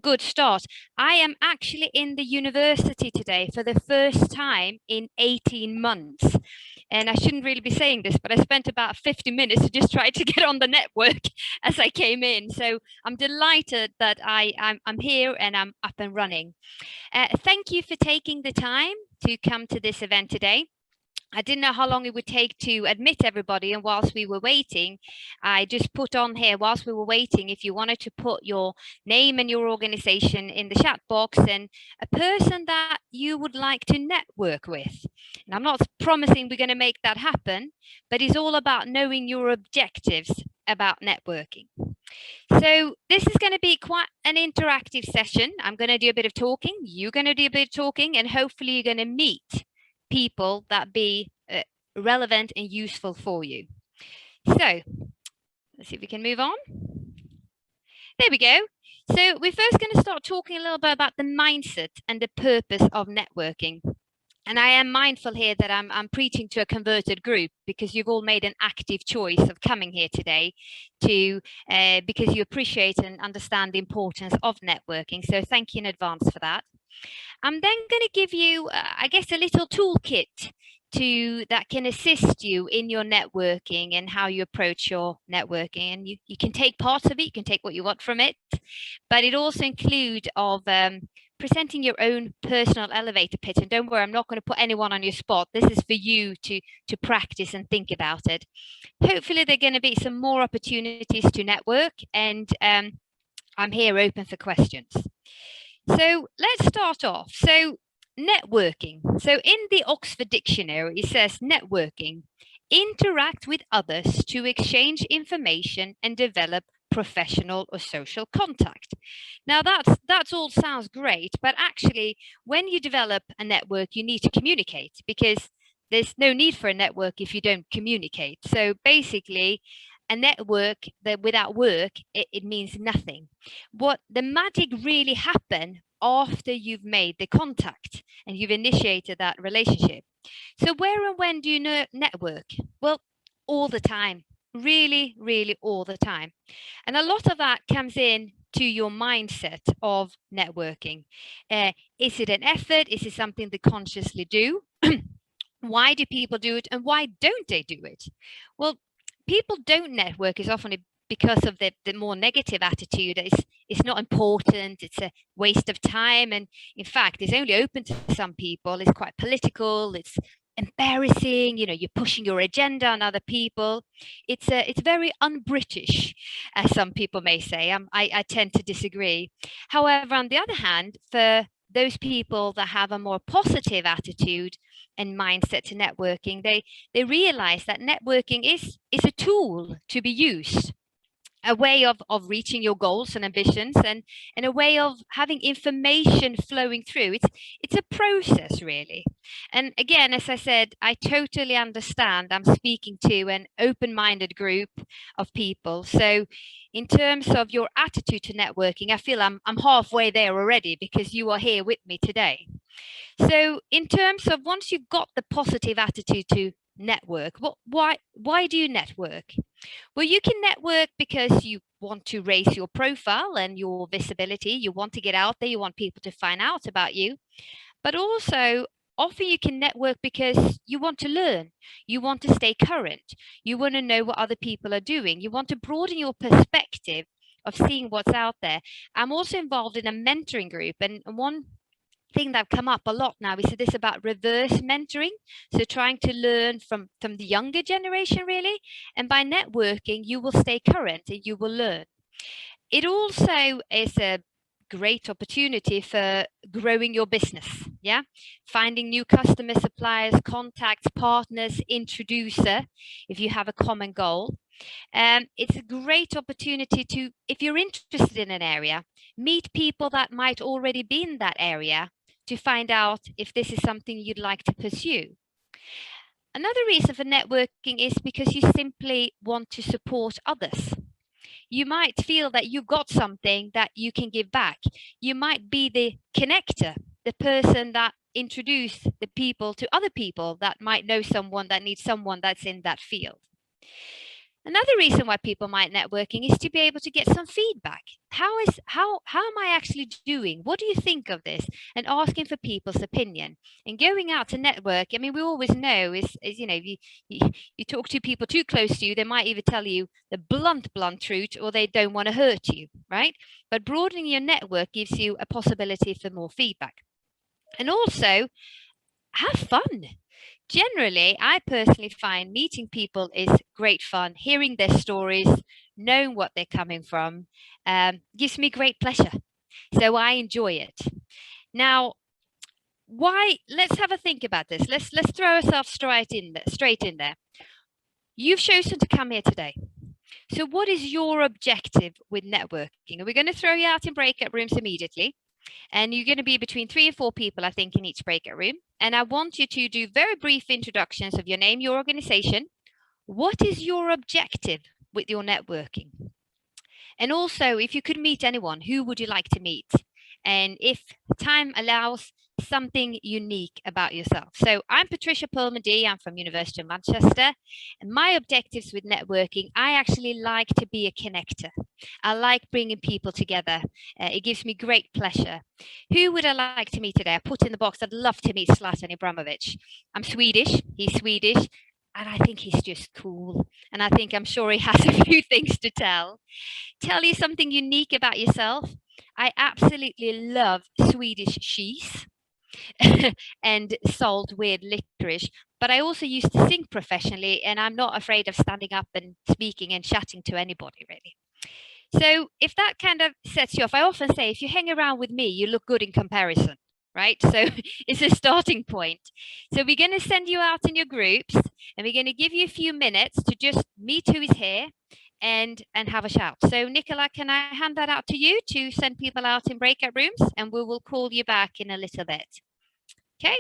Good start. I am actually in the university today for the first time in 18 months. And I shouldn't really be saying this, but I spent about 50 minutes to just try to get on the network as I came in. So I'm delighted that I'm here and I'm up and running. Thank you for taking the time to come to this event today. I didn't know how long it would take to admit everybody, and whilst we were waiting, I just put on here, whilst we were waiting, if you wanted to put your name and your organization in the chat box and a person that you would like to network with. And I'm not promising we're going to make that happen, but it's all about knowing your objectives about networking. So this is going to be quite an interactive session. I'm going to do a bit of talking, you're going to do a bit of talking, and hopefully you're going to meet people that be relevant and useful for you. So let's see if we can move on. There we go. So we're first going to start talking a little bit about the mindset and the purpose of networking. And I am mindful here that I'm preaching to a converted group, because you've all made an active choice of coming here today to because you appreciate and understand the importance of networking. So thank you in advance for that. I'm then going to give you, I guess, a little toolkit that can assist you in your networking and how you approach your networking. And you can take parts of it, you can take what you want from it, but it also includes of presenting your own personal elevator pitch. And don't worry, I'm not going to put anyone on your spot. This is for you to practice and think about it. Hopefully there are going to be some more opportunities to network, and I'm here open for questions. So let's start off. So networking. So in the Oxford Dictionary, it says networking, interact with others to exchange information and develop professional or social contact. Now that's all sounds great, but actually when you develop a network, you need to communicate, because there's no need for a network if you don't communicate. So basically, a network that without work, it means nothing. What the magic really happen after you've made the contact and you've initiated that relationship. So where and when do you network? Well, all the time, really, really all the time. And a lot of that comes in to your mindset of networking. Is it an effort? Is it something they consciously do? Why do people do it, and why don't they do it? Well, people don't network is often because of the more negative attitude that it's not important, it's a waste of time, and in fact it's only open to some people, it's quite political, it's embarrassing, you're pushing your agenda on other people. It's very un-British, as some people may say. I tend to disagree. However, on the other hand, for those people that have a more positive attitude and mindset to networking, they realize that networking is a tool to be used, a way of reaching your goals and ambitions, and a way of having information flowing through. It's a process, really. And again, as I said, I totally understand I'm speaking to an open-minded group of people. So in terms of your attitude to networking, I feel I'm halfway there already, because you are here with me today. So in terms of, once you've got the positive attitude to network, why do you network? Well, you can network because you want to raise your profile and your visibility. You want to get out there. You want people to find out about you. But also, often you can network because you want to learn. You want to stay current. You want to know what other people are doing. You want to broaden your perspective of seeing what's out there. I'm also involved in a mentoring group, and one thing that come up a lot now is this about reverse mentoring. So trying to learn from the younger generation, really. And by networking, you will stay current and you will learn. It also is a great opportunity for growing your business. Yeah. Finding new customers, suppliers, contacts, partners, introducer, if you have a common goal. It's a great opportunity to, if you're interested in an area, meet people that might already be in that area, to find out if this is something you'd like to pursue. Another reason for networking is because you simply want to support others. You might feel that you've got something that you can give back. You might be the connector, the person that introduce the people to other people that might know someone that needs someone that's in that field. Another reason why people might networking is to be able to get some feedback. How am I actually doing? What do you think of this? And asking for people's opinion and going out to network. I mean, we always know is you talk to people too close to you, they might either tell you the blunt truth or they don't want to hurt you, right? But broadening your network gives you a possibility for more feedback. And also have fun. Generally, I personally find meeting people is great fun. Hearing their stories, knowing what they're coming from, gives me great pleasure. So I enjoy it. Now, why? Let's have a think about this. Let's throw ourselves straight in there. You've chosen to come here today. So, what is your objective with networking? And we're going to throw you out in breakout rooms immediately. And you're going to be between 3 and 4 people, I think, in each breakout room. And I want you to do very brief introductions of your name, your organization. What is your objective with your networking? And also, if you could meet anyone, who would you like to meet? And if time allows, something unique about yourself. So I'm Patricia Perlman-D. I'm from University of Manchester. And my objectives with networking, I actually like to be a connector. I like bringing people together. It gives me great pleasure. Who would I like to meet today? I put in the box, I'd love to meet Zlatan Ibrahimovic. I'm Swedish, he's Swedish, and I think he's just cool. And I'm sure he has a few things to tell. Tell you something unique about yourself. I absolutely love Swedish cheese and salt with licorice, but I also used to sing professionally, and I'm not afraid of standing up and speaking and chatting to anybody, really. So if that kind of sets you off, I often say, if you hang around with me, you look good in comparison, right? So it's a starting point. So we're going to send you out in your groups, and we're going to give you a few minutes to just meet who is here and have a shout. So Nicola, can I hand that out to you to send people out in breakout rooms, and we will call you back in a little bit. Okay.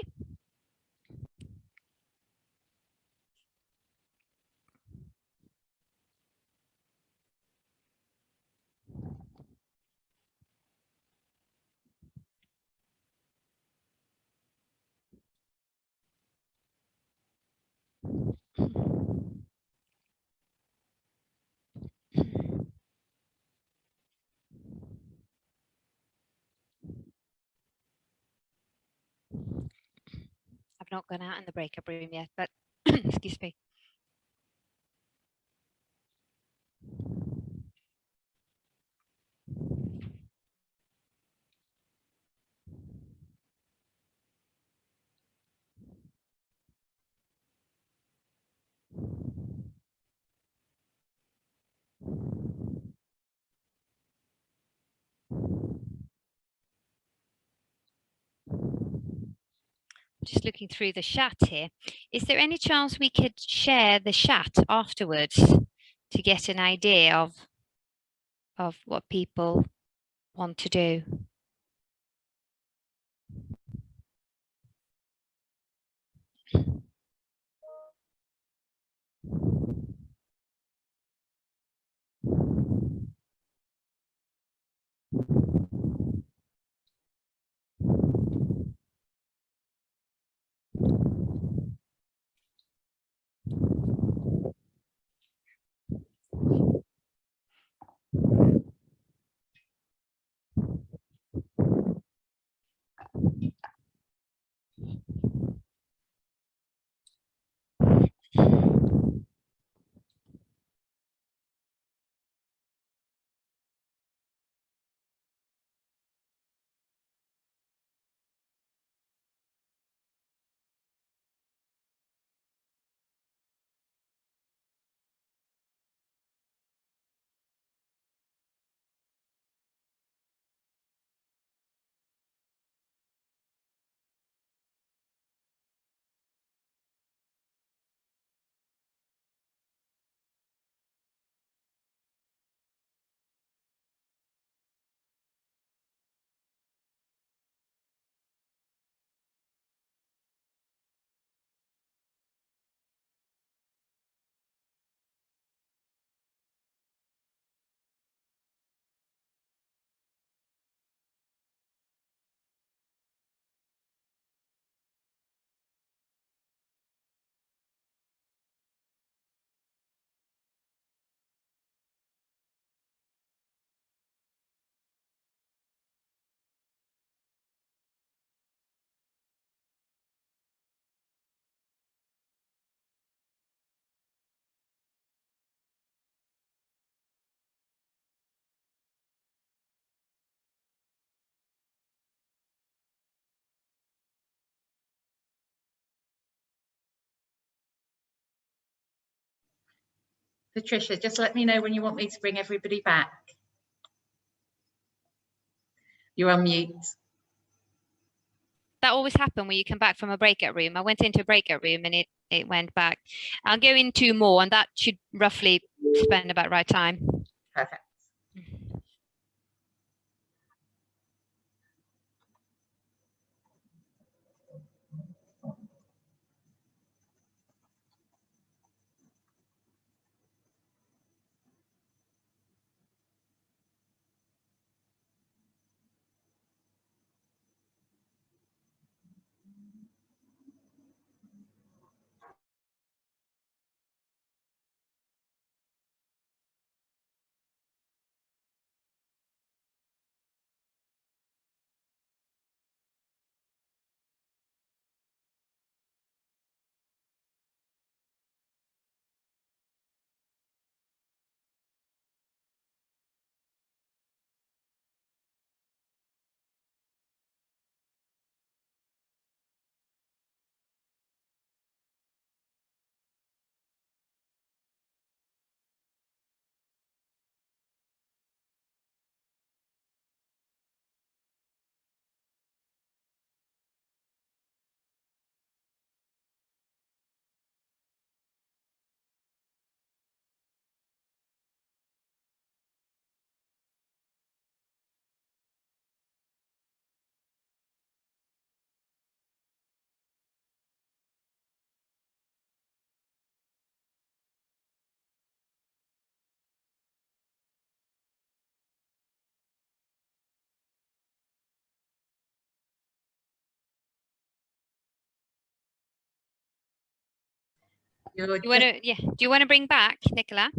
I've not gone out in the breakout room yet, but excuse me. Just looking through the chat here. Is there any chance we could share the chat afterwards to get an idea of what people want to do? Patricia, just let me know when you want me to bring everybody back. You're on mute. That always happens when you come back from a breakout room. I went into a breakout room and it went back. I'll go into more, and that should roughly spend about right time. Perfect. Do you want to bring back Nicola?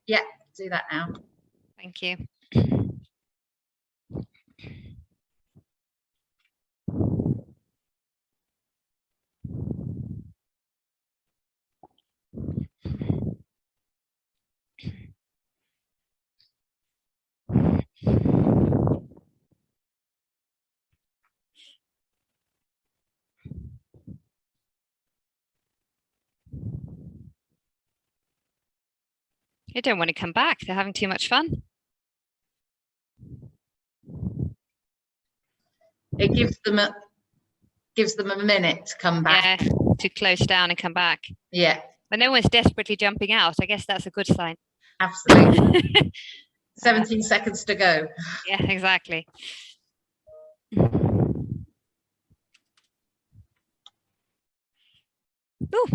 Yeah, do that now. Thank you. They don't want to come back. They're having too much fun. It gives them a minute to come back. Yeah, to close down and come back. Yeah. When no one's desperately jumping out, I guess that's a good sign. Absolutely. 17 seconds to go. Yeah, exactly. Ooh.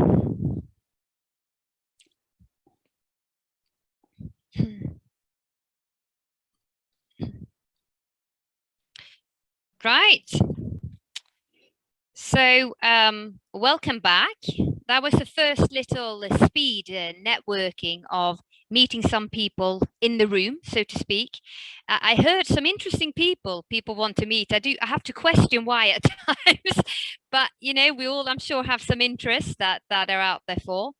Right. So welcome back. That was the first little speed networking of meeting some people in the room, so to speak. I heard some interesting people want to meet. I have to question why at times, but you know, we all, I'm sure, have some interests that are out there for.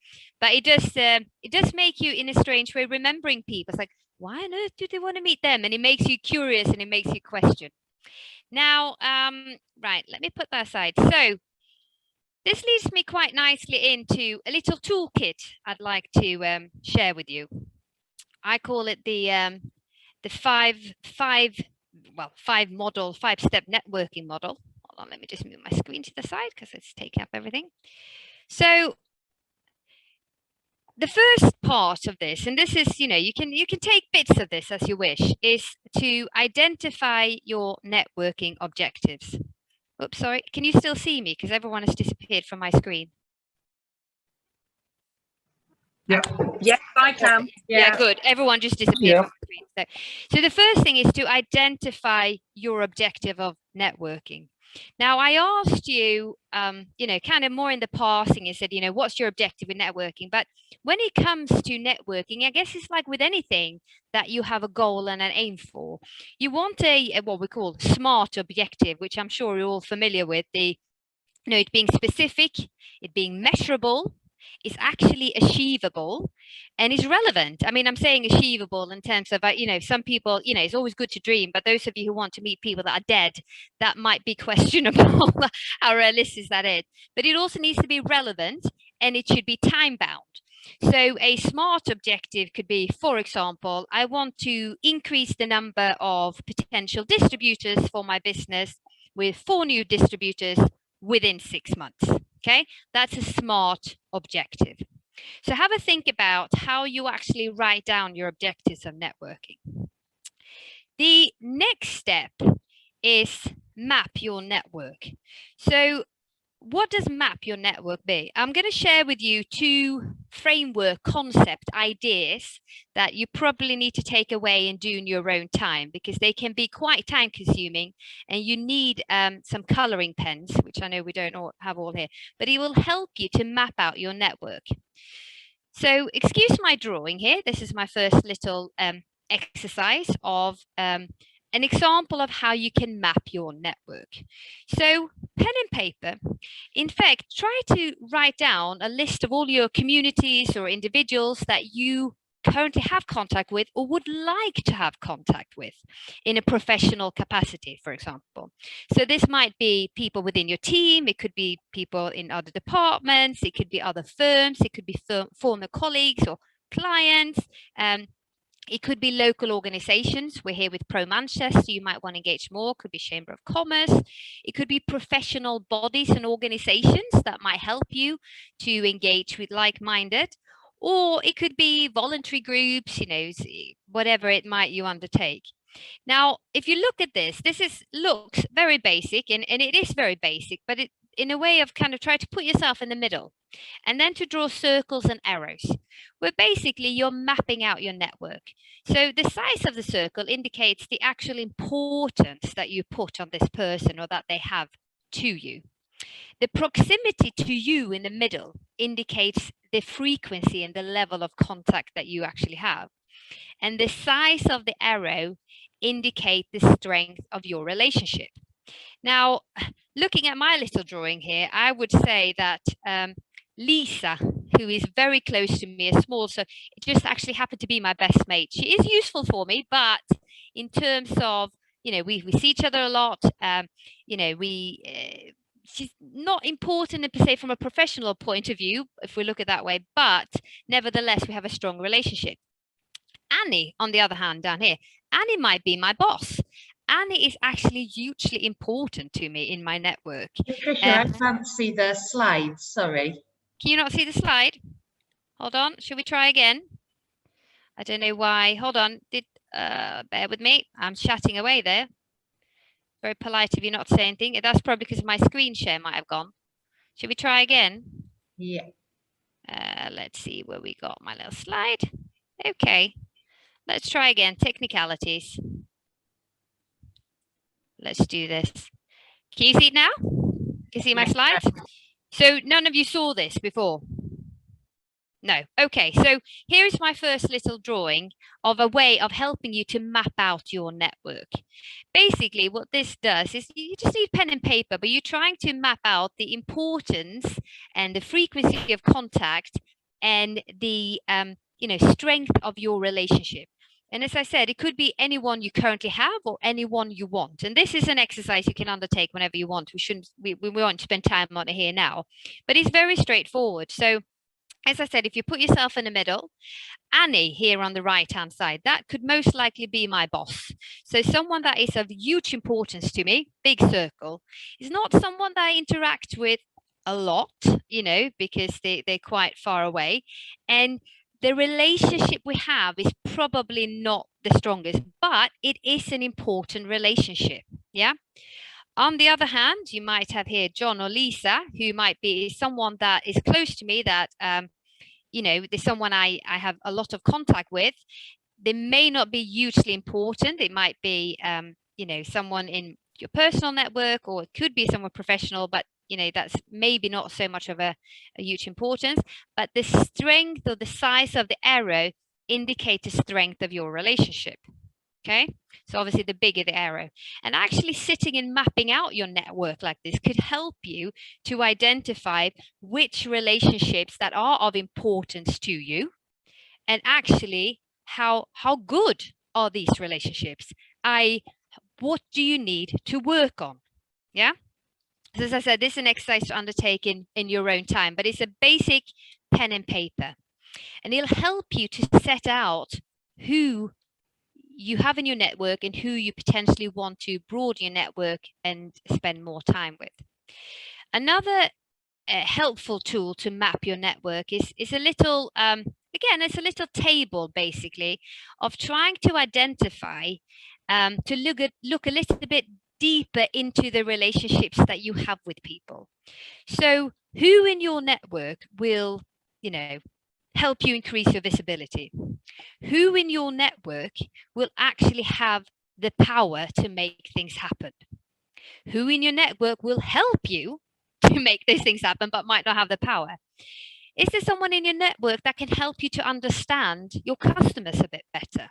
But it does make you, in a strange way, remembering people. It's like, why on earth do they want to meet them? And it makes you curious and it makes you question. Now, right, let me put that aside. So this leads me quite nicely into a little toolkit I'd like to share with you. I call it the five-step networking model. Hold on, let me just move my screen to the side because it's taking up everything. So the first part of this, and this is, you know, you can take bits of this as you wish, is to identify your networking objectives. Oops, sorry. Can you still see me? Because everyone has disappeared from my screen. Yeah. Yes, I can. Yeah, good. Everyone just disappeared from the screen. So the first thing is to identify your objective of networking. Now, I asked you, you know, kind of more in the passing, you said, you know, what's your objective in networking? But when it comes to networking, I guess it's like with anything that you have a goal and an aim for. You want a what we call SMART objective, which I'm sure you're all familiar with. You know, it being specific, it being measurable, is actually achievable, and is relevant. I mean, I'm saying achievable in terms of, you know, some people, you know, it's always good to dream, but those of you who want to meet people that are dead, that might be questionable how realistic that is. But it also needs to be relevant, and it should be time bound. So a SMART objective could be, for example, I want to increase the number of potential distributors for my business with 4 new distributors within 6 months. Okay, that's a SMART objective. So have a think about how you actually write down your objectives of networking. The next step is map your network. So what does map your network be? I'm going to share with you 2 framework concept ideas that you probably need to take away and do in your own time, because they can be quite time consuming, and you need some coloring pens, which I know we don't all have all here, but it will help you to map out your network. So excuse my drawing here. This is my first little exercise of an example of how you can map your network. So pen and paper, in fact, try to write down a list of all your communities or individuals that you currently have contact with or would like to have contact with in a professional capacity, for example. So this might be people within your team, it could be people in other departments, it could be other firms, it could be former colleagues or clients, it could be local organizations. We're here with Pro Manchester, you might want to engage more. It could be Chamber of Commerce. It could be professional bodies and organizations that might help you to engage with like-minded. Or it could be voluntary groups, you know, whatever it might you undertake. Now, if you look at this looks very basic, and it is very basic, but it in a way of kind of try to put yourself in the middle, and then to draw circles and arrows, where basically you're mapping out your network. So the size of the circle indicates the actual importance that you put on this person or that they have to you. The proximity to you in the middle indicates the frequency and the level of contact that you actually have. And the size of the arrow indicate the strength of your relationship. Now, looking at my little drawing here, I would say that Lisa, who is very close to me, is small, so it just actually happened to be my best mate. She is useful for me, but in terms of, you know, we see each other a lot. You know, she's not important per se from a professional point of view, if we look at that way, but nevertheless, we have a strong relationship. Annie, on the other hand, down here, Annie might be my boss. Annie is actually hugely important to me in my network. Patricia, I can't see the slides, sorry. Can you not see the slide? Hold on, should we try again? I don't know why. Hold on, bear with me. I'm chatting away there. Very polite if you're not saying anything. That's probably because my screen share might have gone. Should we try again? Yeah. Let's see where we got my little slide. Okay, let's try again. Technicalities. Let's do this. Can you see it now? Can you see my slides? So none of you saw this before? No. Okay, so here is my first little drawing of a way of helping you to map out your network. Basically, what this does is you just need pen and paper, but you're trying to map out the importance and the frequency of contact and the you know, strength of your relationship. And as I said, it could be anyone you currently have or anyone you want. And this is an exercise you can undertake whenever you want. We won't spend time on it here now, but it's very straightforward. So as I said, if you put yourself in the middle, Annie here on the right-hand side, that could most likely be my boss. So someone that is of huge importance to me, big circle, is not someone that I interact with a lot, you know, because they're quite far away. And the relationship we have is probably not the strongest, but it is an important relationship. Yeah. On the other hand, you might have here John or Lisa, who might be someone that is close to me, that, you know, there's someone I have a lot of contact with. They may not be hugely important. It might be, you know, someone in your personal network, or it could be someone professional, but, you know, that's maybe not so much of a huge importance. But the strength or the size of the arrow indicates the strength of your relationship. Okay, so obviously the bigger the arrow. And actually sitting and mapping out your network like this could help you to identify which relationships that are of importance to you, and actually how good are these relationships. What do you need to work on? Yeah. So as I said, this is an exercise to undertake in your own time, but it's a basic pen and paper. And he'll help you to set out who you have in your network and who you potentially want to broaden your network and spend more time with. Another helpful tool to map your network is a little, again, it's a little table basically of trying to identify, to look a little bit deeper into the relationships that you have with people. So who in your network will, help you increase your visibility? Who in your network will actually have the power to make things happen? Who in your network will help you to make those things happen, but might not have the power? Is there someone in your network that can help you to understand your customers a bit better?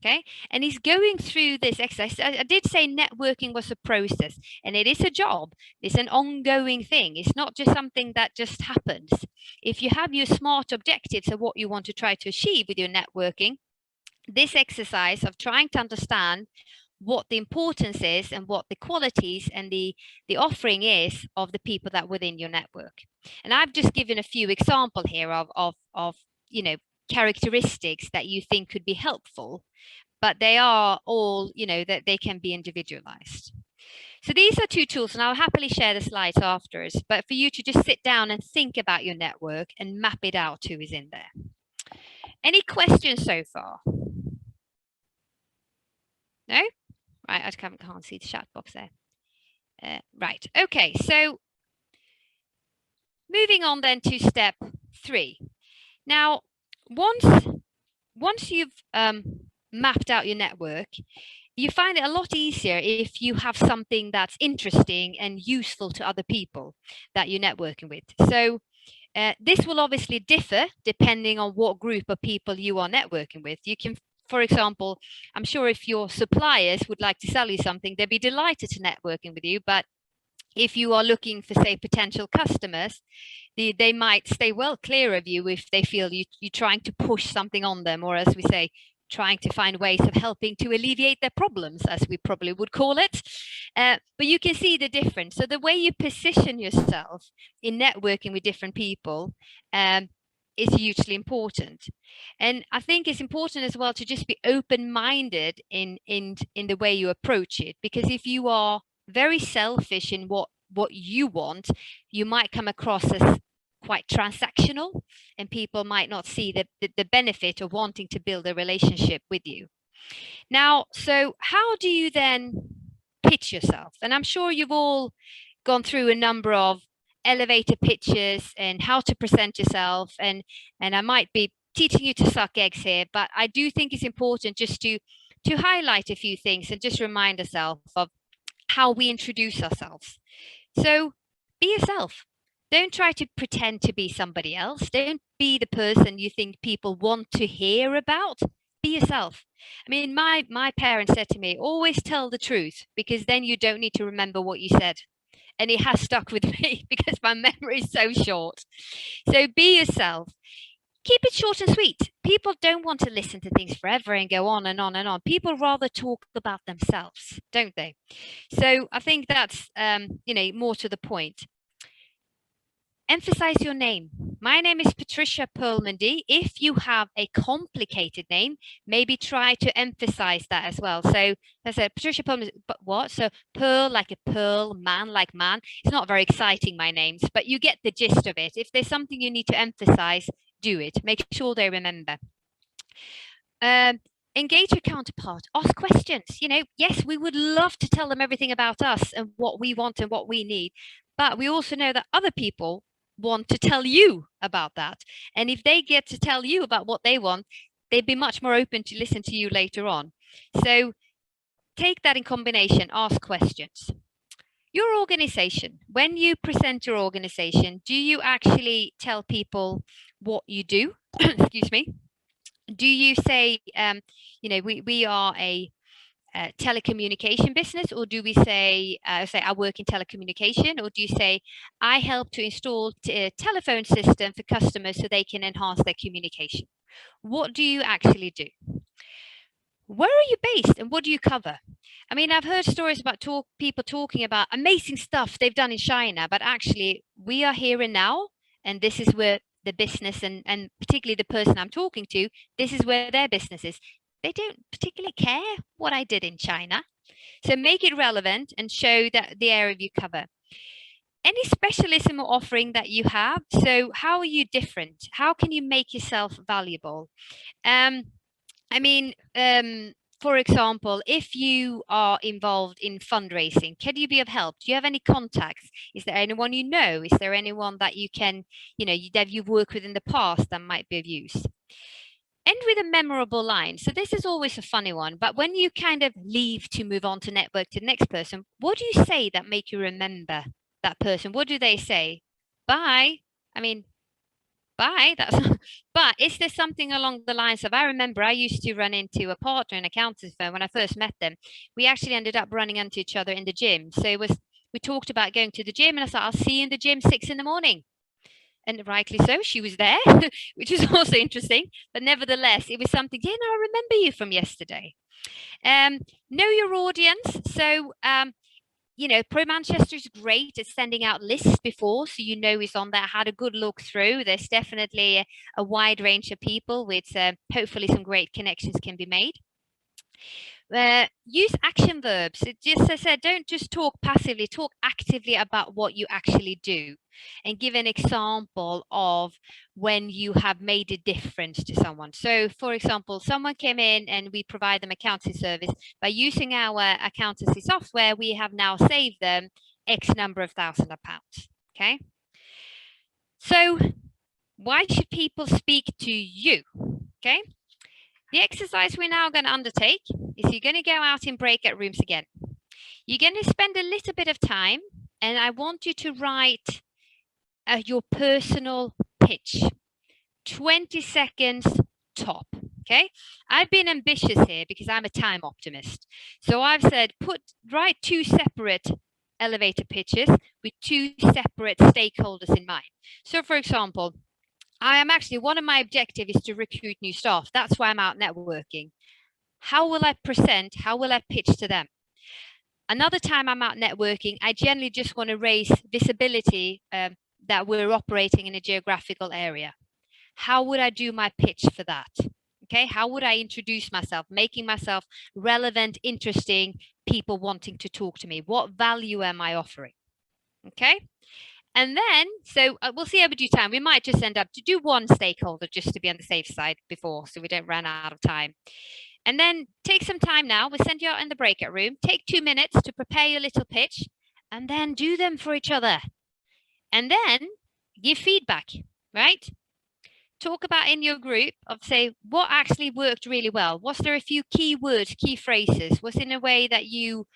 Okay, and he's going through this exercise. I did say networking was a process, and it is a job. It's an ongoing thing. It's not just something that just happens. If you have your SMART objectives of what you want to try to achieve with your networking, this exercise of trying to understand what the importance is and what the qualities and the offering is of the people that within your network. And I've just given a few examples here of characteristics that you think could be helpful, but they are all, that they can be individualized. So these are two tools, and I'll happily share the slides afterwards, but for you to just sit down and think about your network and map it out who is in there. Any questions so far? No? Right, I can't see the chat box there. Right, okay, so moving on then to step 3. Now, once you've mapped out your network, you find it a lot easier if you have something that's interesting and useful to other people that you're networking with. So this will obviously differ depending on what group of people you are networking with. You can, for example, I'm sure if your suppliers would like to sell you something, they'd be delighted to networking with you. But if you are looking for, say, potential customers, they might stay well clear of you if they feel you're trying to push something on them, or as we say, trying to find ways of helping to alleviate their problems, as we probably would call it. But you can see the difference. So the way you position yourself in networking with different people is hugely important. And I think it's important as well to just be open-minded in the way you approach it, because if you are very selfish in what you want, you might come across as quite transactional, and people might not see the benefit of wanting to build a relationship with you. Now, so how do you then pitch yourself? And I'm sure you've all gone through a number of elevator pitches and how to present yourself, and I might be teaching you to suck eggs here, but I do think it's important just to highlight a few things and just remind ourselves of how we introduce ourselves. So be yourself. Don't try to pretend to be somebody else. Don't be the person you think people want to hear about. Be yourself. I mean, my parents said to me, always tell the truth, because then you don't need to remember what you said. And it has stuck with me because my memory is so short. So be yourself. Keep it short and sweet. People don't want to listen to things forever and go on and on and on. People rather talk about themselves, don't they? So I think that's, more to the point. Emphasize your name. My name is Patricia Perlmandy. If you have a complicated name, maybe try to emphasize that as well. So that's a Patricia Perlmandy, but what? So Pearl like a pearl, man like man. It's not very exciting, my names, but you get the gist of it. If there's something you need to emphasize, do it. Make sure they remember. Engage your counterpart. Ask questions. Yes, we would love to tell them everything about us and what we want and what we need, but we also know that other people want to tell you about that. And if they get to tell you about what they want, they'd be much more open to listen to you later on. So take that in combination. Ask questions. Your organization, when you present your organization, do you actually tell people what you do? Excuse me. Do you say, we are a telecommunication business, or do we say I work in telecommunication, or do you say I help to install a telephone system for customers so they can enhance their communication? What do you actually do? Where are you based and what do you cover? I mean, I've heard stories about people talking about amazing stuff they've done in China, but actually we are here and now, and this is where the business and particularly the person I'm talking to, this is where their business is. They don't particularly care what I did in China. So make it relevant and show that the area you cover. Any specialism or offering that you have. So how are you different? How can you make yourself valuable? I mean, for example, if you are involved in fundraising, can you be of help? Do you have any contacts? Is there anyone you know? Is there anyone that you can, that you've worked with in the past that might be of use? End with a memorable line. So this is always a funny one, but when you kind of leave to move on to network to the next person, what do you say that make you remember that person? What do they say? Bye. I mean, bye. That's but is there something along the lines of, I remember I used to run into a partner in an accounting firm when I first met them. We actually ended up running into each other in the gym. So we talked about going to the gym, and I said, I'll see you in the gym 6 a.m. And rightly so, she was there, which was also interesting. But nevertheless, it was something, yeah, no, I remember you from yesterday. Know your audience. So Pro Manchester is great at sending out lists before, so who's on there, had a good look through. There's definitely a wide range of people with hopefully some great connections can be made. Use action verbs. Just as I said, don't just talk passively, talk actively about what you actually do, and give an example of when you have made a difference to someone. So for example, someone came in and we provide them accounting service. By using our accountancy software, we have now saved them X number of thousands of pounds. Okay. So why should people speak to you? Okay. The exercise we're now going to undertake is you're going to go out in breakout rooms again. You're going to spend a little bit of time, and I want you to write your personal pitch. 20 seconds top. Okay. I've been ambitious here because I'm a time optimist. So I've said, write 2 separate elevator pitches with 2 separate stakeholders in mind. So for example, one of my objectives is to recruit new staff. That's why I'm out networking. How will I present? How will I pitch to them? Another time I'm out networking, I generally just want to raise visibility that we're operating in a geographical area. How would I do my pitch for that? Okay, how would I introduce myself, making myself relevant, interesting, people wanting to talk to me? What value am I offering? Okay. And then, so we'll see how we do time. We might just end up to do 1 stakeholder just to be on the safe side before, so we don't run out of time. And then take some time now. We'll send you out in the breakout room. Take 2 minutes to prepare your little pitch, and then do them for each other. And then give feedback, right? Talk about in your group of, say, what actually worked really well. Was there a few key words, key phrases? Was in a way that you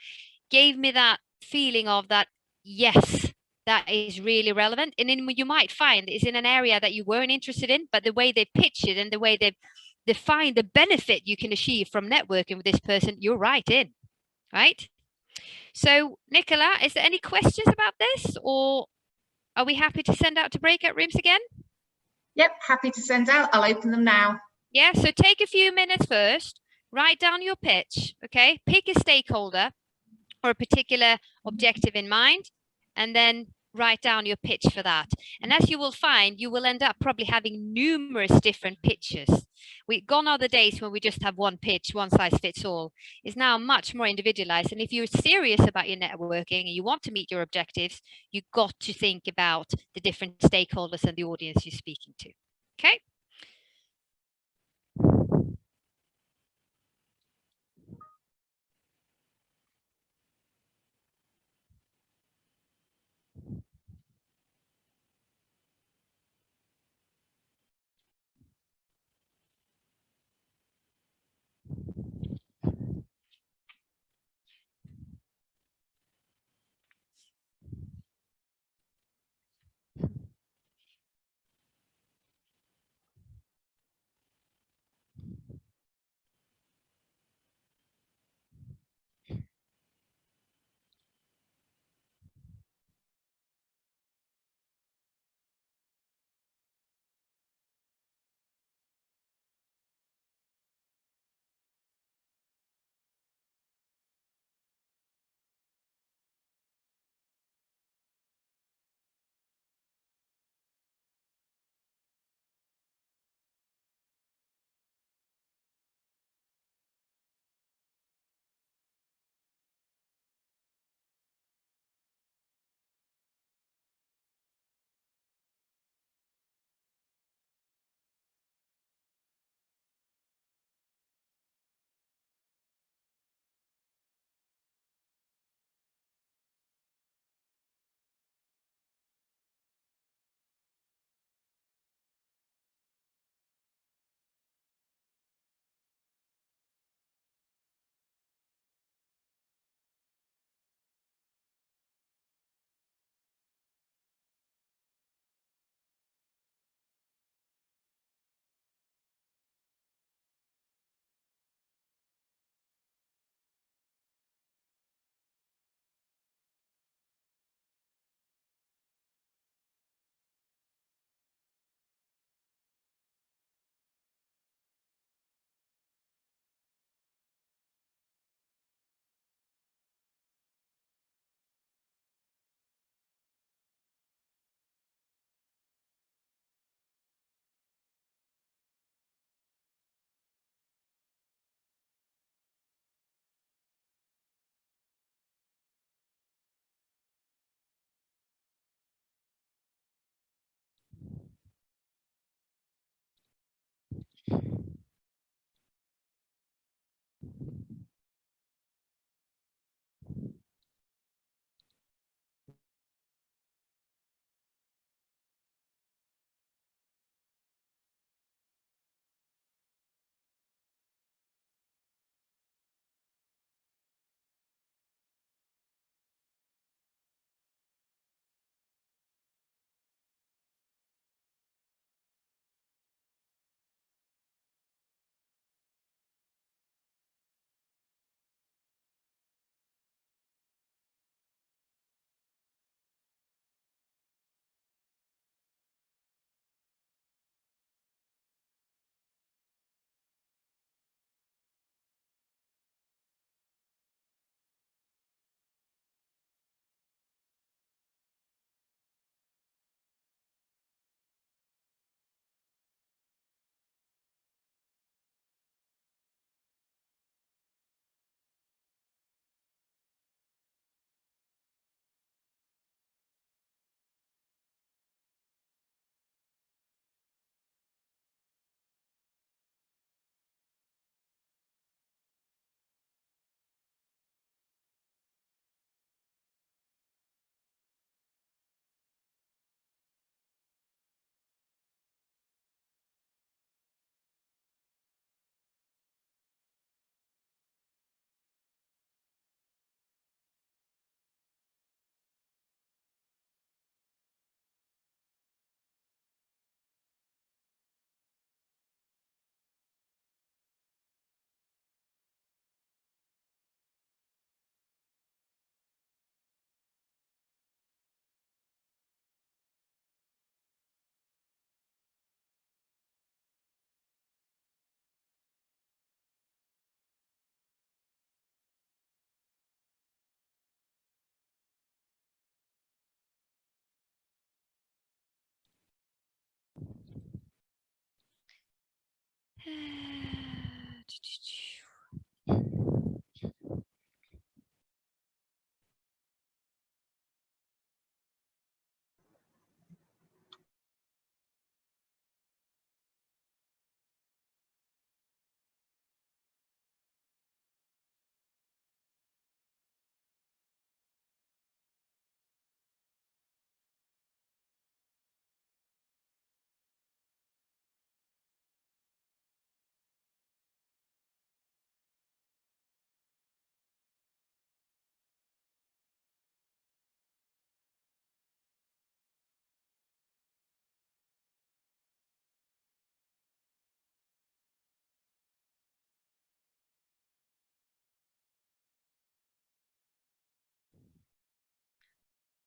gave me that feeling of that, yes, that is really relevant. And then you might find it's in an area that you weren't interested in, but the way they pitch it and the way they've defined the benefit you can achieve from networking with this person, you're right in, right? So Nicola, is there any questions about this, or are we happy to send out to breakout rooms again? Yep, happy to send out. I'll open them now. Yeah, so take a few minutes first, write down your pitch, okay? Pick a stakeholder or a particular objective in mind, and then write down your pitch for that. And as you will find, you will end up probably having numerous different pitches. Gone are the days when we just have one pitch, one size fits all. It's now much more individualized. And if you're serious about your networking and you want to meet your objectives, you've got to think about the different stakeholders and the audience you're speaking to. Okay.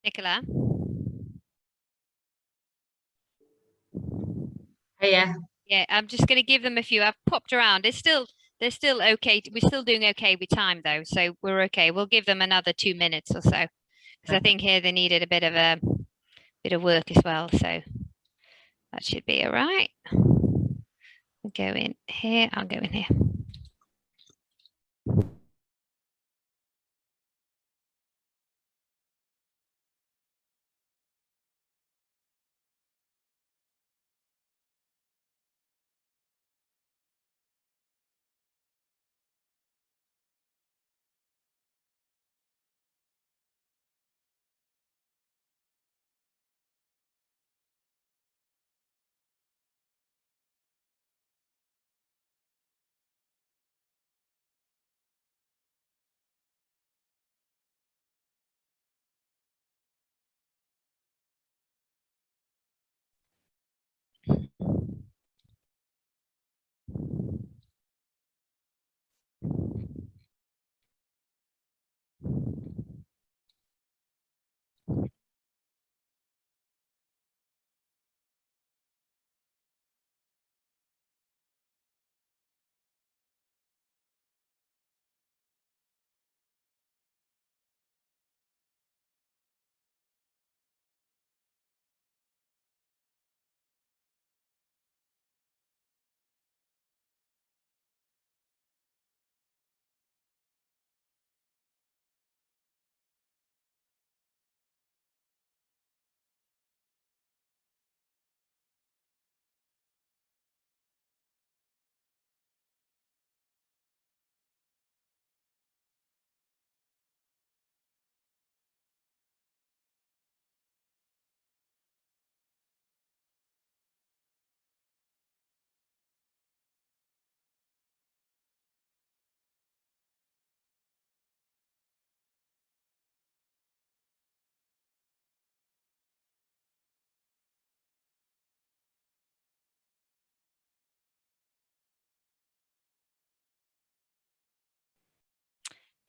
Nicola? Yeah. Yeah, I'm just going to give them a few. I've popped around. They're still okay. We're still doing okay with time though, so we're okay. We'll give them another 2 minutes or so, because I think here they needed a bit of work as well. So that should be all right. I'll go in here. I'll go in here.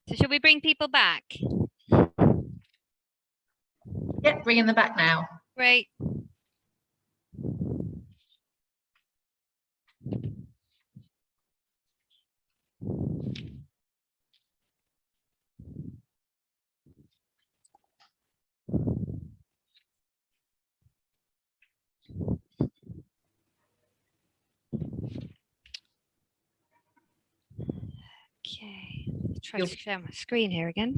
So shall we bring people back? Yep, bringing them back now. Great. Okay. Try to share my screen here again.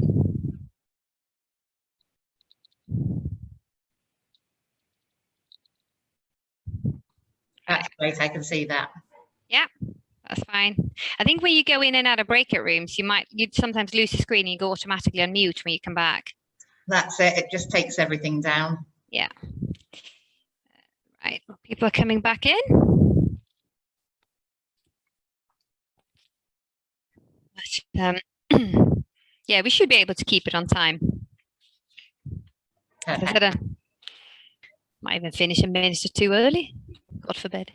That's great. I can see that. Yeah, that's fine. I think when you go in and out of breakout rooms, you'd sometimes lose the screen and you go automatically on mute when you come back. That's it. It just takes everything down. Yeah. Right. People are coming back in. But, yeah, we should be able to keep it on time. As I said, I might even finish a minute or two early. God forbid.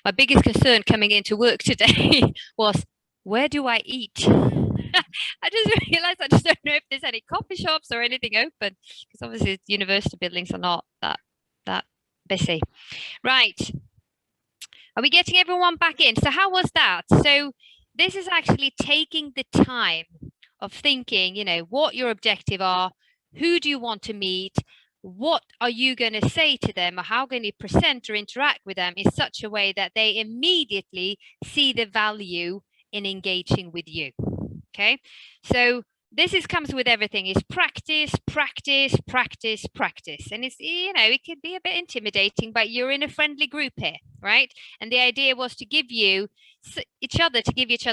My biggest concern coming into work today was, where do I eat? I just realized I just don't know if there's any coffee shops or anything open, because obviously university buildings are not that busy. Right. Are we getting everyone back in? So how was that? So this is actually taking the time of thinking, what your objective are, who do you want to meet, what are you going to say to them, or how can you present or interact with them in such a way that they immediately see the value in engaging with you. Okay, so this comes with everything, is practice, practice, practice, practice. And it's, you know, it could be a bit intimidating, but you're in a friendly group here, right? And the idea was to give you each other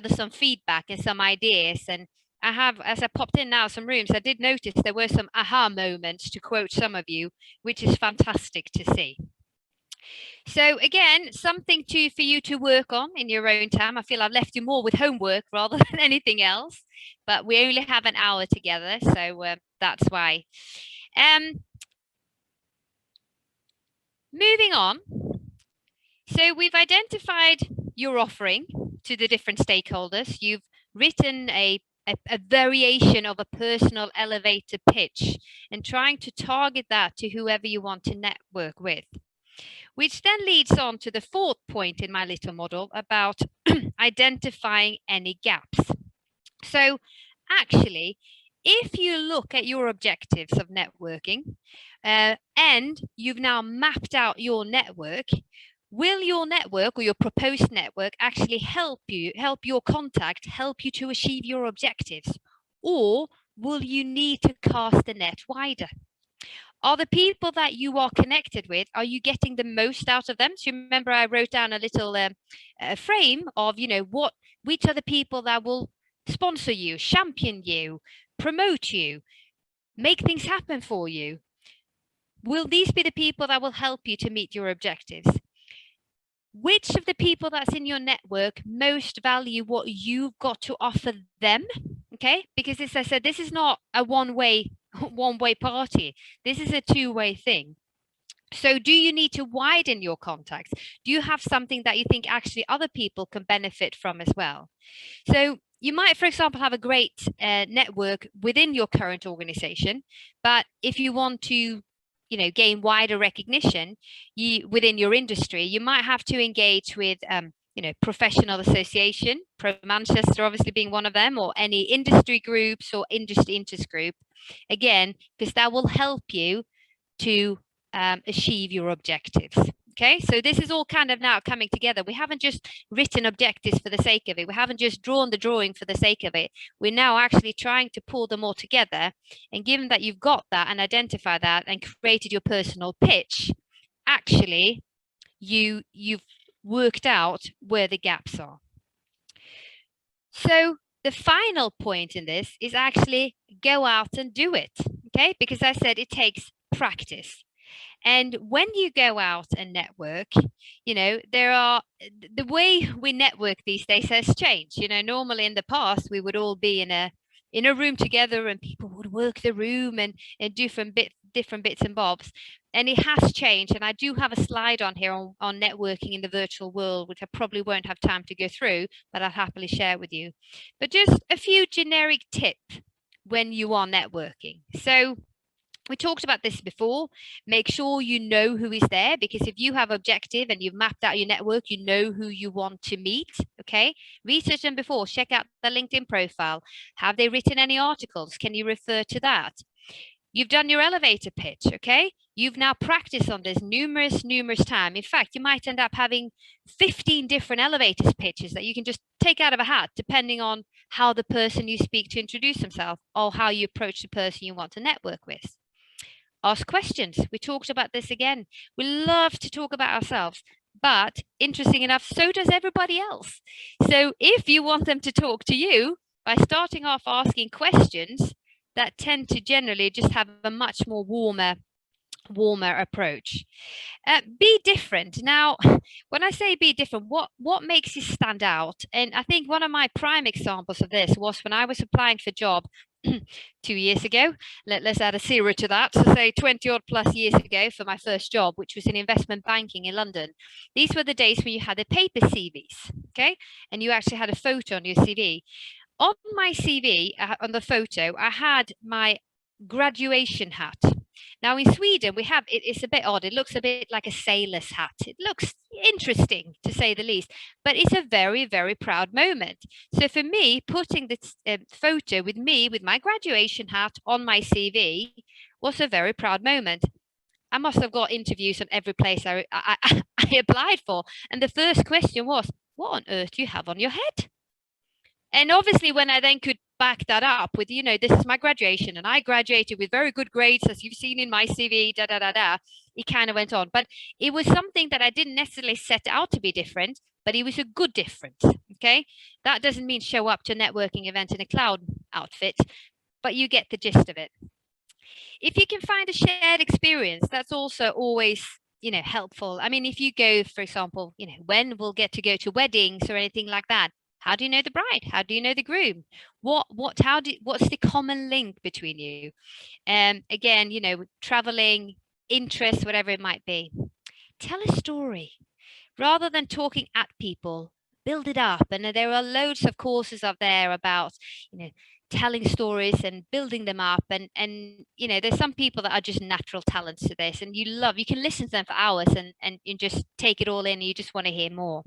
some feedback and some ideas. And I have, as I popped in now some rooms, I did notice there were some aha moments, to quote some of you, which is fantastic to see. So again, something for you to work on in your own time. I feel I've left you more with homework rather than anything else, but we only have an hour together, so that's why. Moving on. So we've identified your offering to the different stakeholders. You've written a variation of a personal elevator pitch and trying to target that to whoever you want to network with. Which then leads on to the fourth point in my little model about identifying any gaps. So actually, if you look at your objectives of networking and you've now mapped out your network, will your network or your proposed network actually help your contact, help you to achieve your objectives? Or will you need to cast the net wider? Are the people that you are connected with, are you getting the most out of them? So remember, I wrote down a little frame of, you know, which are the people that will sponsor you, champion you, promote you, make things happen for you. Will these be the people that will help you to meet your objectives? Which of the people that's in your network most value what you've got to offer them? Okay, because as I said, this is not a one-way party. This is a two-way thing. So do you need to widen your contacts? Do you have something that you think actually other people can benefit from as well? So you might, for example, have a great network within your current organization, but if you want to, you know, gain wider recognition within your industry, you might have to engage with you know, professional association, Pro Manchester obviously being one of them, or any industry groups or industry interest group, again, because that will help you to achieve your objectives. Okay, so this is all kind of now coming together. We haven't just written objectives for the sake of it. We haven't just drawn the drawing for the sake of it. We're now actually trying to pull them all together. And given that you've got that and identified that and created your personal pitch, actually, you've worked out where the gaps are. So the final point in this is actually go out and do it. Okay, because I said it takes practice. And when you go out and network, you know, the way we network these days has changed. You know, normally in the past, we would all be in a room together and people would work the room and do different bits and bobs. And it has changed. And I do have a slide on here on networking in the virtual world, which I probably won't have time to go through, but I'll happily share with you. But just a few generic tips when you are networking. So we talked about this before. Make sure you know who is there, because if you have objective and you've mapped out your network, you know who you want to meet. Okay, research them before. Check out their LinkedIn profile. Have they written any articles? Can you refer to that? You've done your elevator pitch. Okay, you've now practiced on this numerous times. In fact, you might end up having 15 different elevator pitches that you can just take out of a hat, depending on how the person you speak to introduce themselves or how you approach the person you want to network with. Ask questions. We talked about this again. We love to talk about ourselves, but interesting enough, so does everybody else. So if you want them to talk to you, by starting off asking questions that tend to generally just have a much more warmer approach. Be different. Now, when I say be different, what makes you stand out? And I think one of my prime examples of this was when I was applying for a job 2 years ago. Let's add a 0 to that. So say 20 odd plus years ago for my first job, which was in investment banking in London. These were the days when you had the paper CVs, okay? And you actually had a photo on your CV. On my CV, on the photo, I had my graduation hat. Now in Sweden, we have, it's a bit odd. It looks a bit like a sailor's hat. It looks interesting to say the least, but it's a very, very proud moment. So for me, putting this photo with me, with my graduation hat on my CV was a very proud moment. I must have got interviews on every place I applied for. And the first question was, what on earth do you have on your head? And obviously, when I then could back that up with, this is my graduation and I graduated with very good grades, as you've seen in my CV, it kind of went on. But it was something that I didn't necessarily set out to be different, but it was a good difference. Okay. That doesn't mean show up to a networking event in a cloud outfit, but you get the gist of it. If you can find a shared experience, that's also always, helpful. I mean, if you go, for example, when we'll get to go to weddings or anything like that, how do you know the bride? How do you know the groom? What's the common link between you? Again, traveling, interests, whatever it might be. Tell a story rather than talking at people. Build it up. And there are loads of courses out there about, telling stories and building them up. And there's some people that are just natural talents to this, and you can listen to them for hours and you just take it all in. And you just want to hear more.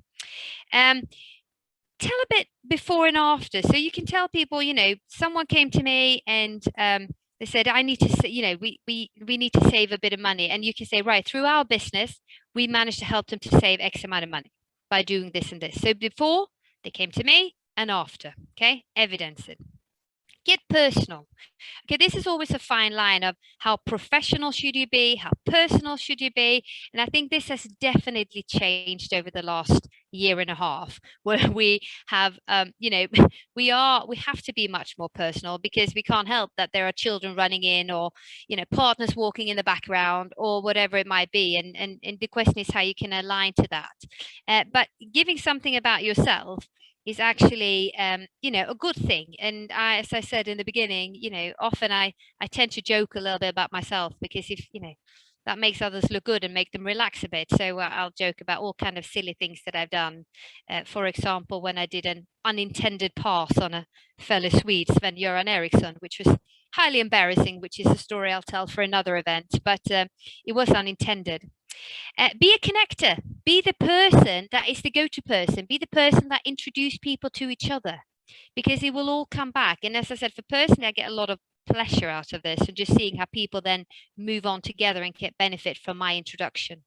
Tell a bit before and after, so you can tell people, someone came to me and they said, I need to, we need to save a bit of money. And you can say, right, through our business, we managed to help them to save X amount of money by doing this and this. So before they came to me and after, okay, evidence it. Get personal. Okay, this is always a fine line of how professional should you be, how personal should you be. And I think this has definitely changed over the last year and a half, where we have, we have to be much more personal, because we can't help that there are children running in, or, partners walking in the background, or whatever it might be. And the question is how you can align to that. But giving something about yourself is actually, a good thing. And as I said in the beginning, often I tend to joke a little bit about myself, because if, that makes others look good and make them relax a bit. So I'll joke about all kind of silly things that I've done. For example, when I did an unintended pass on a fellow Swede, Sven-Göran Eriksson, which was highly embarrassing, which is a story I'll tell for another event, but it was unintended. Be a connector. Be the person that is the go-to person. Be the person that introduces people to each other, because it will all come back. And as I said, for personally, I get a lot of pleasure out of this, and just seeing how people then move on together and get benefit from my introduction.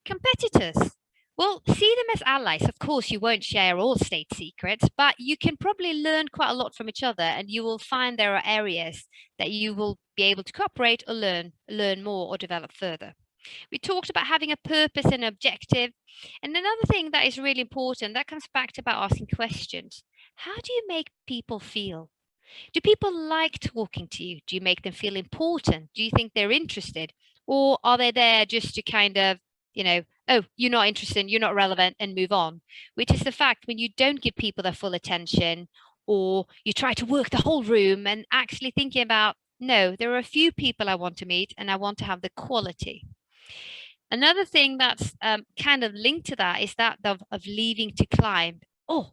Competitors. Well, see them as allies. Of course, you won't share all state secrets, but you can probably learn quite a lot from each other, and you will find there are areas that you will be able to cooperate or learn more or develop further. We talked about having a purpose and objective. And another thing that is really important, that comes back to about asking questions. How do you make people feel? Do people like talking to you? Do you make them feel important? Do you think they're interested? Or are they there just to kind of, oh, you're not interested, you're not relevant, and move on? Which is the fact when you don't give people their full attention, or you try to work the whole room, and actually thinking about, no, there are a few people I want to meet, and I want to have the quality. Another thing that's kind of linked to that is that of leaving to climb. Oh,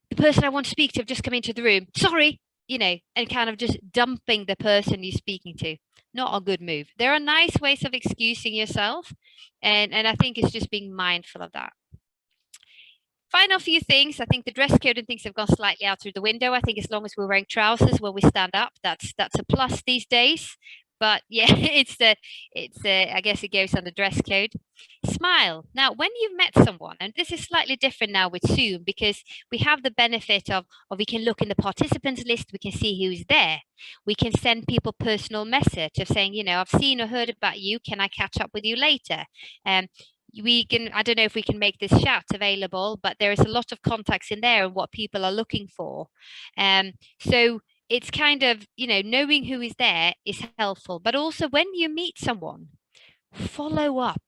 the person I want to speak to have just come into the room. Sorry, and kind of just dumping the person you're speaking to. Not a good move. There are nice ways of excusing yourself, and I think it's just being mindful of that. Final few things. I think the dress code and things have gone slightly out through the window. I think as long as we're wearing trousers when we stand up, that's a plus these days. But yeah, I guess it goes under dress code. Smile. Now, when you've met someone, and this is slightly different now with Zoom, because we have the benefit of we can look in the participants list, we can see who's there. We can send people personal message of saying, I've seen or heard about you. Can I catch up with you later? We can, I don't know if we can make this chat available, but there is a lot of contacts in there and what people are looking for. So it's kind of, knowing who is there is helpful, but also when you meet someone, follow up,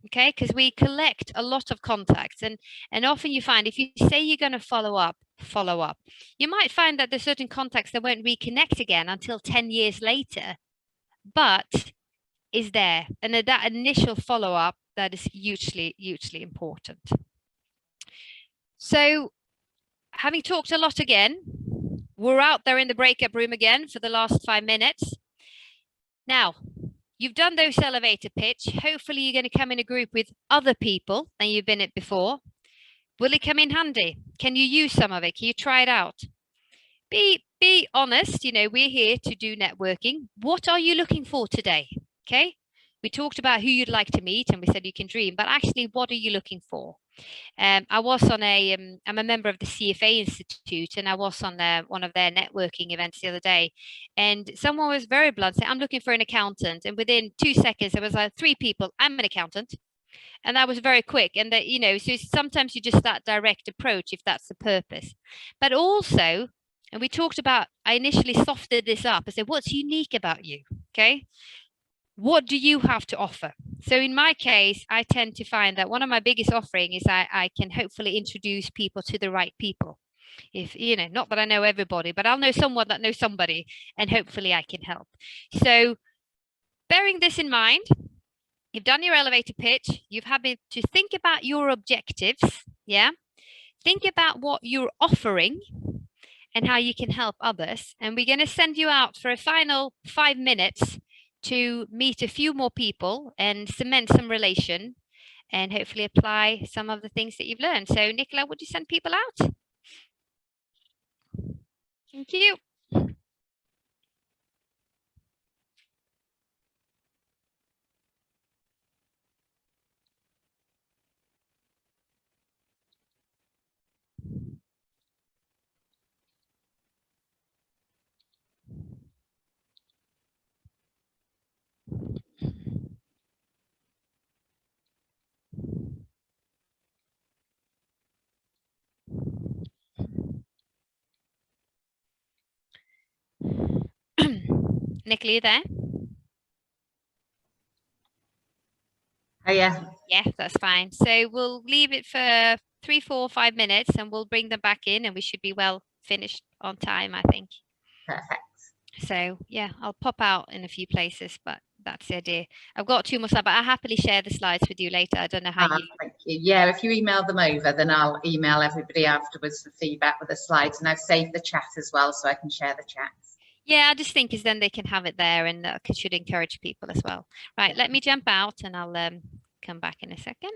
okay? Because we collect a lot of contacts, and often you find if you say you're going to follow up, you might find that there's certain contacts that won't reconnect again until 10 years later, but is there. And that initial follow-up, that is hugely important. So having talked a lot again, we're out there in the breakup room again for the last 5 minutes. Now, you've done those elevator pitch. Hopefully you're going to come in a group with other people than you've been at before. Will it come in handy? Can you use some of it? Can you try it out? Be honest. We're here to do networking. What are you looking for today? Okay. We talked about who you'd like to meet, and we said you can dream, but actually, what are you looking for? I was on I'm a member of the CFA Institute, and I was on one of their networking events the other day, and someone was very blunt, saying, "I'm looking for an accountant," and within 2 seconds, there was like 3 people. I'm an accountant, and that was very quick. And that so sometimes you just that direct approach if that's the purpose, but also. And we talked about, I initially softened this up. I said, what's unique about you? Okay. What do you have to offer? So in my case, I tend to find that one of my biggest offering is I can hopefully introduce people to the right people. If, not that I know everybody, but I'll know someone that knows somebody, and hopefully I can help. So bearing this in mind, you've done your elevator pitch, you've had to think about your objectives. Yeah. Think about what you're offering and how you can help others. And we're going to send you out for a final 5 minutes to meet a few more people and cement some relation and hopefully apply some of the things that you've learned. So Nicola, would you send people out? Thank you. Nicola, you there? Oh, yeah. Yeah, that's fine. So we'll leave it for 3, 4, 5 minutes and we'll bring them back in and we should be well finished on time, I think. Perfect. So yeah, I'll pop out in a few places, but that's the idea. I've got 2 more slides, but I'll happily share the slides with you later. I don't know how you... Thank you. Yeah, if you email them over, then I'll email everybody afterwards for feedback with the slides, and I've saved the chat as well, so I can share the chats. Yeah, I just think is then they can have it there and should encourage people as well. Right, let me jump out and I'll come back in a second.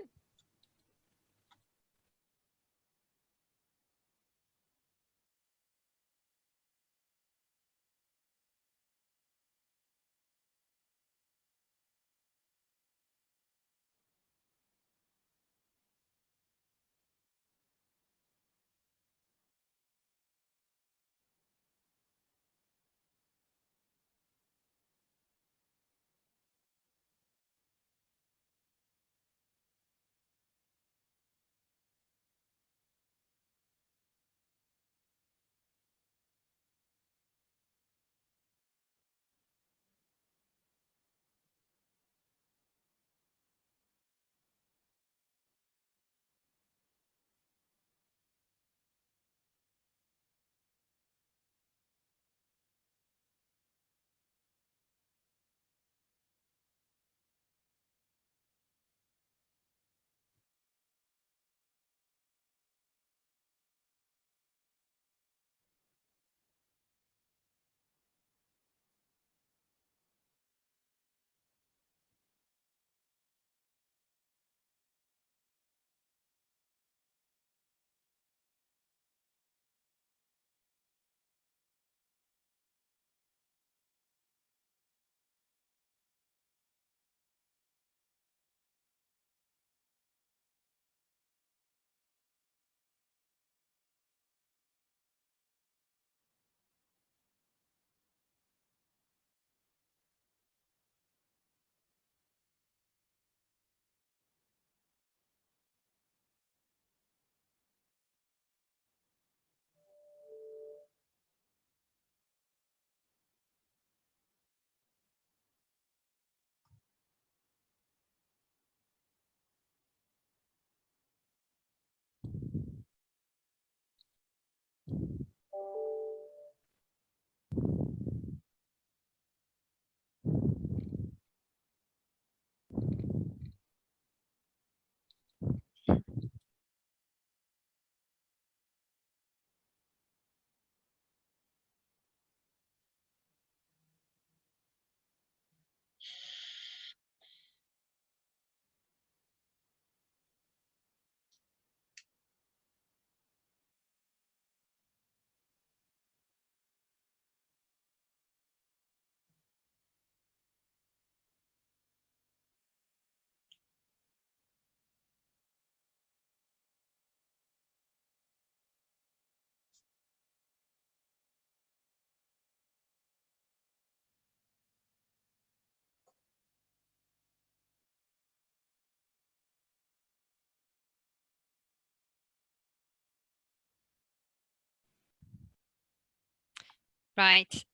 Right.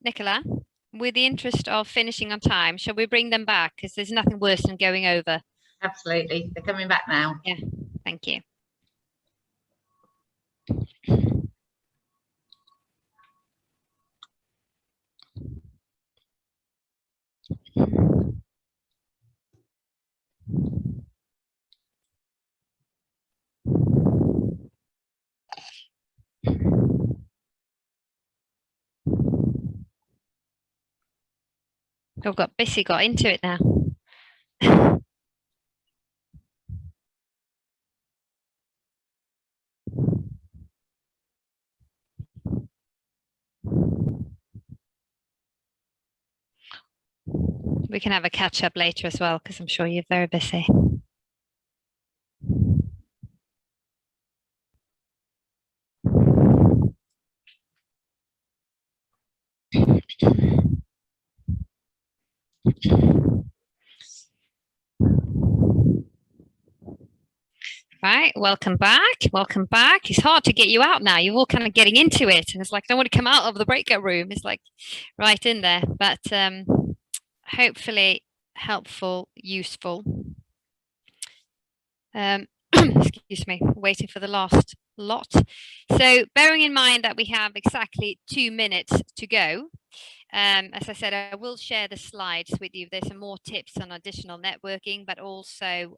Nicola, with the interest of finishing on time, shall we bring them back? Because there's nothing worse than going over. Absolutely. They're coming back now. Yeah, thank you. I've got Bissy got into it now. We can have a catch up later as well, because I'm sure you're very busy. Right, welcome back. Welcome back. It's hard to get you out now. You're all kind of getting into it, and it's like I don't want to come out of the breakout room. It's like right in there, but hopefully helpful, useful. Excuse me, waiting for the last lot. So bearing in mind that we have exactly 2 minutes to go, as I said, I will share the slides with you. There's some more tips on additional networking, but also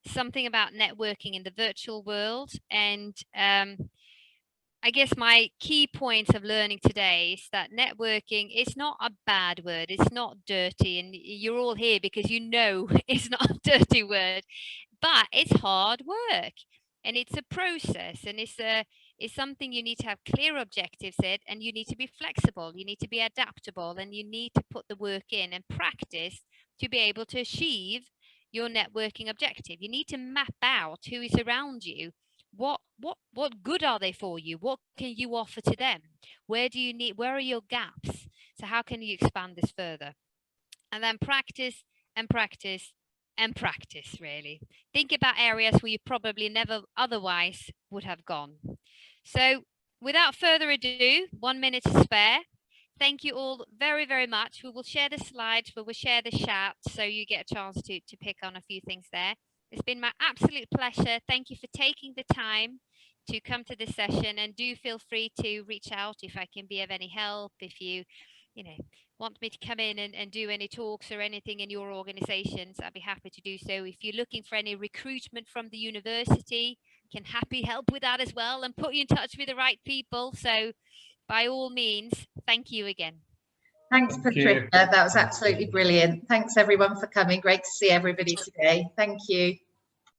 something about networking in the virtual world. And I guess my key points of learning today is that networking is not a bad word. It's not dirty. And you're all here because you know it's not a dirty word, but it's hard work. And it's a process, and it's something you need to have clear objectives in, and you need to be flexible, you need to be adaptable, and you need to put the work in and practice to be able to achieve your networking objective. You need to map out who is around you. What good are they for you? What can you offer to them? Where are your gaps? So how can you expand this further? And then practice and practice and practice, really. Think about areas where you probably never otherwise would have gone. So without further ado, 1 minute to spare. Thank you all very, very much. We will share the slides, we will share the chat, so you get a chance to pick on a few things there. It's been my absolute pleasure. Thank you for taking the time to come to this session, and do feel free to reach out if I can be of any help. If you want me to come in and do any talks or anything in your organizations, I'd be happy to do so. If you're looking for any recruitment from the university, can happy help with that as well and put you in touch with the right people. So by all means, thank you again. Thanks, Patricia. That was absolutely brilliant. Thanks everyone for coming. Great to see everybody today. Thank you.